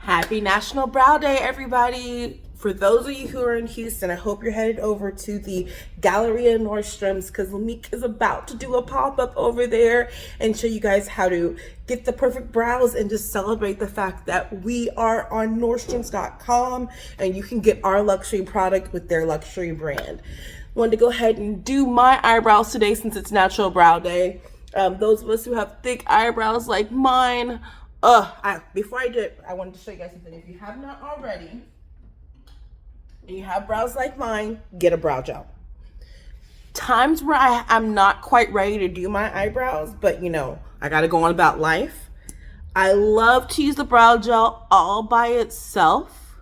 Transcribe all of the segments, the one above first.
Happy National Brow Day, everybody. For those of you who are in Houston, I hope you're headed over to the Galleria Nordstrom's because Lamique is about to do a pop-up over there and show you guys how to get the perfect brows and just celebrate the fact that we are on Nordstroms.com and you can get our luxury product with their luxury brand. Wanted to go ahead and do my eyebrows today since it's Natural Brow Day. Those of us who have thick eyebrows like mine, before I do it, I wanted to show you guys something. If you have not already, and you have brows like mine, get a brow gel. Times where I'm not quite ready to do my eyebrows, but you know, I gotta go on about life. I love to use the brow gel all by itself.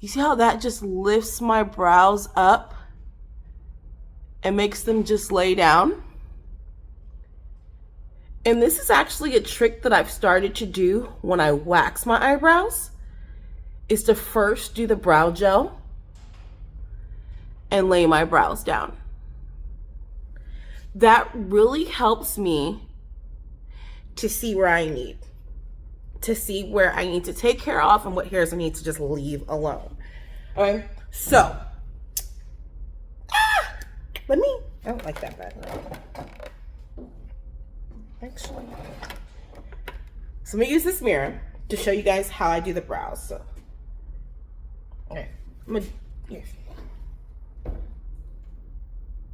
You see how that just lifts my brows up and makes them just lay down? And this is actually a trick that I've started to do when I wax my eyebrows, is to first do the brow gel and lay my brows down. That really helps me to see where I need to take care of and what hairs I need to just leave alone. Okay, so I don't like that bad. Actually, so let me use this mirror to show you guys how I do the brows. So, okay,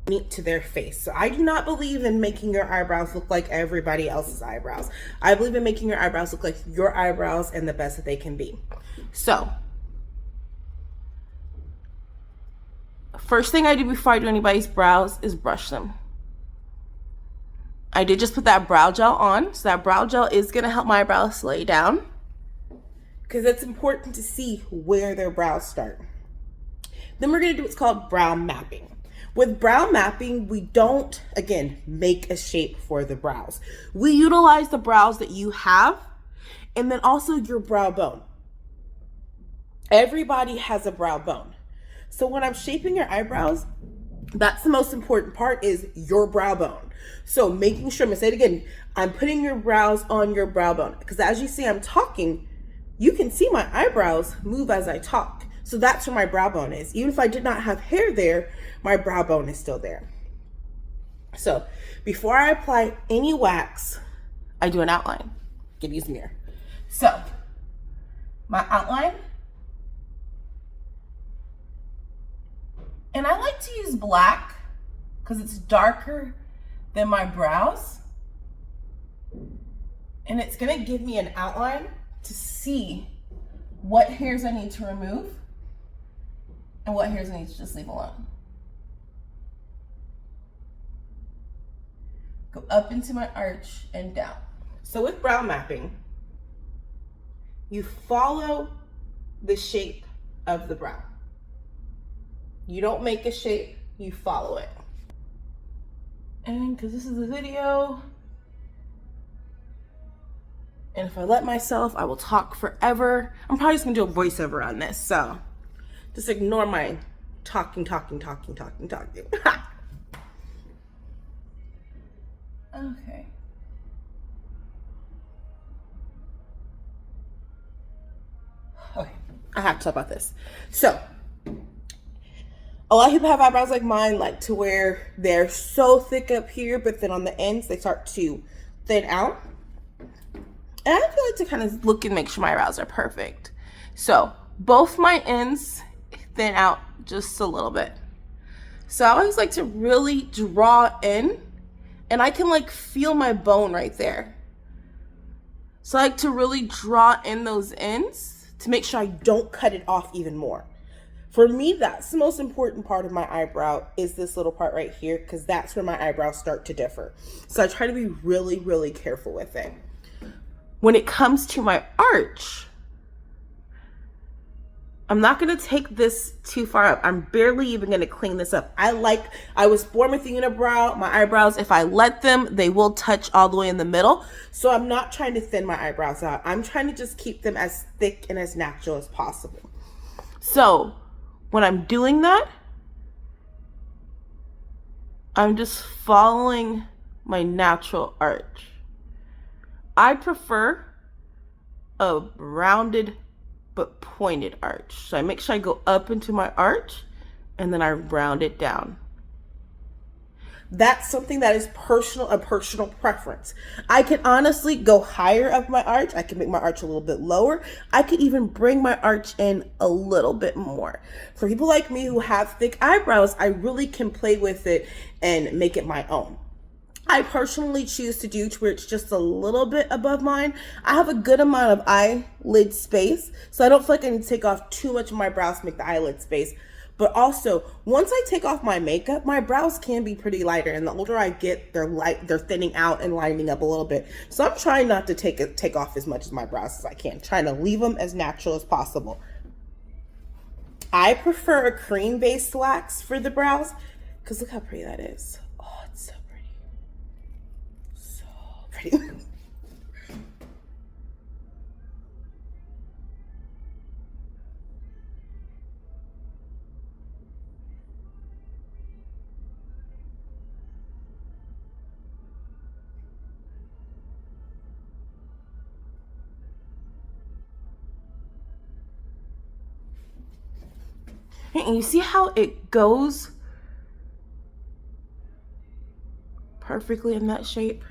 neat to their face. So I do not believe in making your eyebrows look like everybody else's eyebrows. I believe in making your eyebrows look like your eyebrows and the best that they can be. So, first thing I do before I do anybody's brows is brush them. I did just put that brow gel on, so that brow gel is gonna help my eyebrows lay down because it's important to see where their brows start. Then we're gonna do what's called brow mapping. With brow mapping, we don't, again, make a shape for the brows. We utilize the brows that you have and then also your brow bone. Everybody has a brow bone. So when I'm shaping your eyebrows, that's the most important part, is your brow bone. So making sure, I'm gonna say it again, I'm putting your brows on your brow bone because as you see I'm talking, you can see my eyebrows move as I talk. So that's where my brow bone is. Even if I did not have hair there, my brow bone is still there. So before I apply any wax, I do an outline. Get use the mirror. So my outline, and I like to use black because it's darker than my brows. And it's gonna give me an outline to see what hairs I need to remove and what hairs I need to just leave alone. Go up into my arch and down. So with brow mapping, you follow the shape of the brow. You don't make a shape, you follow it. And because this is a video, and if I let myself, I will talk forever. I'm probably just gonna do a voiceover on this, so just ignore my talking. Okay. Okay, I have to talk about this. So, a lot of people have eyebrows like mine, like to where they're so thick up here, but then on the ends, they start to thin out. And I feel like to kind of look and make sure my eyebrows are perfect. So both my ends thin out just a little bit. So I always like to really draw in, and I can like feel my bone right there. So I like to really draw in those ends to make sure I don't cut it off even more. For me, that's the most important part of my eyebrow, is this little part right here, because that's where my eyebrows start to differ. So I try to be really, really careful with it. When it comes to my arch, I'm not gonna take this too far up. I'm barely even gonna clean this up. I was born with a unibrow. My eyebrows, if I let them, they will touch all the way in the middle. So I'm not trying to thin my eyebrows out. I'm trying to just keep them as thick and as natural as possible. So when I'm doing that, I'm just following my natural arch. I prefer a rounded but pointed arch. So I make sure I go up into my arch and then I round it down. That's something that is a personal preference. I can honestly go higher up my arch. I can make my arch a little bit lower. I could even bring my arch in a little bit more. For people like me who have thick eyebrows, I really can play with it and make it my own. I personally choose to do to where it's just a little bit above mine. I have a good amount of eyelid space, so I don't feel like I need to take off too much of my brows to make the eyelid space. But also, once I take off my makeup, my brows can be pretty lighter, and the older I get, they're thinning out and lining up a little bit. So I'm trying not to take off as much of my brows as I can, trying to leave them as natural as possible. I prefer a cream-based wax for the brows, because look how pretty that is. Oh, it's so pretty. So pretty. And you see how it goes perfectly in that shape?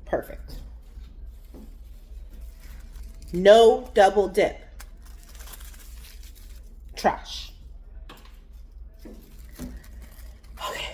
Perfect. No double dip. Trash. Okay.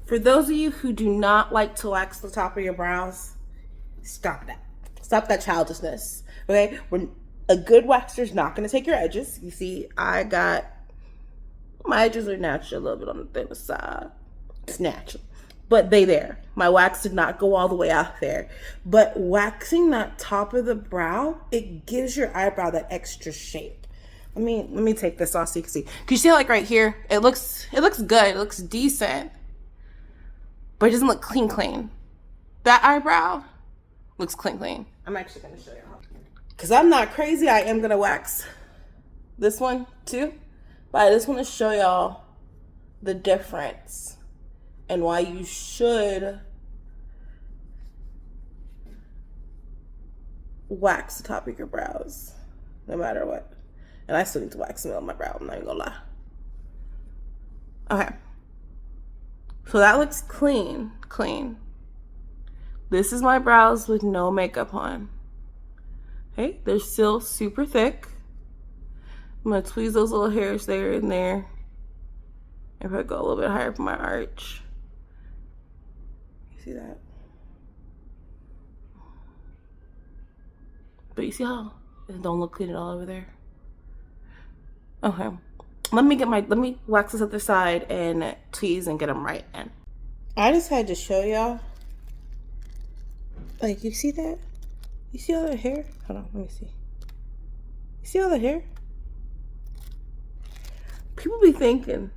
For those of you who do not like to wax the top of your brows, stop that. Stop that childishness. Okay? A good waxer is not going to take your edges. You see, my edges are natural, a little bit on the thinner side. It's natural. But they there. My wax did not go all the way out there. But waxing that top of the brow, it gives your eyebrow that extra shape. Let me take this off so you can see. Can you see like right here? It looks good. It looks decent. But it doesn't look clean. That eyebrow Looks clean, clean. I'm actually gonna show y'all. Cause I'm not crazy, I am gonna wax this one too. But I just wanna show y'all the difference and why you should wax the top of your brows, no matter what. And I still need to wax the middle of my brow, I'm not even gonna lie. Okay. So that looks clean, clean. This is my brows with no makeup on. Okay, they're still super thick. I'm gonna tweeze those little hairs there and there. If I go a little bit higher for my arch. You see that? But you see how it don't look clean at all over there? Okay. Let me wax this other side and tweeze and get them right in. I just had to show y'all. Like, you see that? You see all the hair? Hold on, let me see. You see all the hair? People be thinking,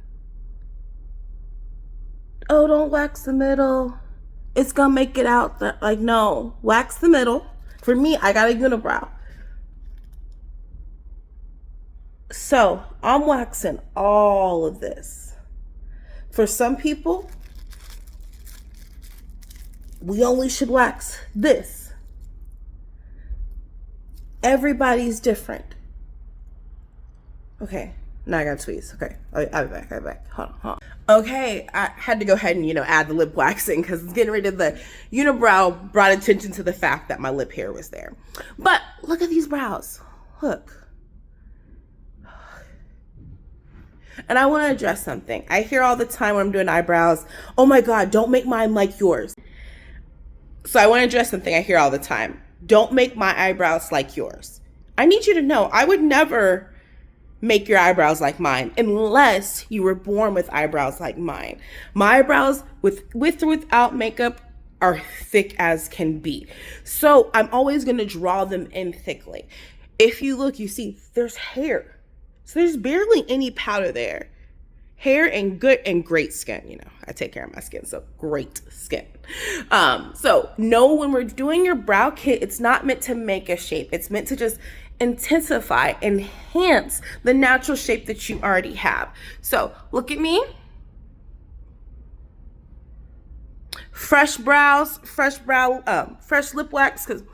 oh, don't wax the middle. It's gonna make it out. Like, no, wax the middle. For me, I got a unibrow. So I'm waxing all of this. For some people, we only should wax this. Everybody's different. Okay, now I gotta tweeze. Okay, I'll be back. Hold on. Okay, I had to go ahead and, add the lip waxing because getting rid of the unibrow brought attention to the fact that my lip hair was there. But look at these brows. Look. And I want to address something. I hear all the time when I'm doing eyebrows, oh my God, don't make mine like yours. So I want to address something I hear all the time. Don't make my eyebrows like yours. I need you to know, I would never make your eyebrows like mine unless you were born with eyebrows like mine. My eyebrows with or without makeup are thick as can be. So I'm always going to draw them in thickly. If you look, you see there's hair. So there's barely any powder there. Hair and good and great skin. I take care of my skin, so great skin. So know when we're doing your brow kit, it's not meant to make a shape. It's meant to just intensify, enhance the natural shape that you already have. So look at me. Fresh brows, fresh lip wax. Because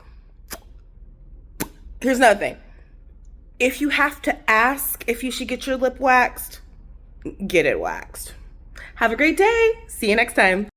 here's another thing. If you have to ask if you should get your lip waxed, get it waxed. Have a great day. See you next time.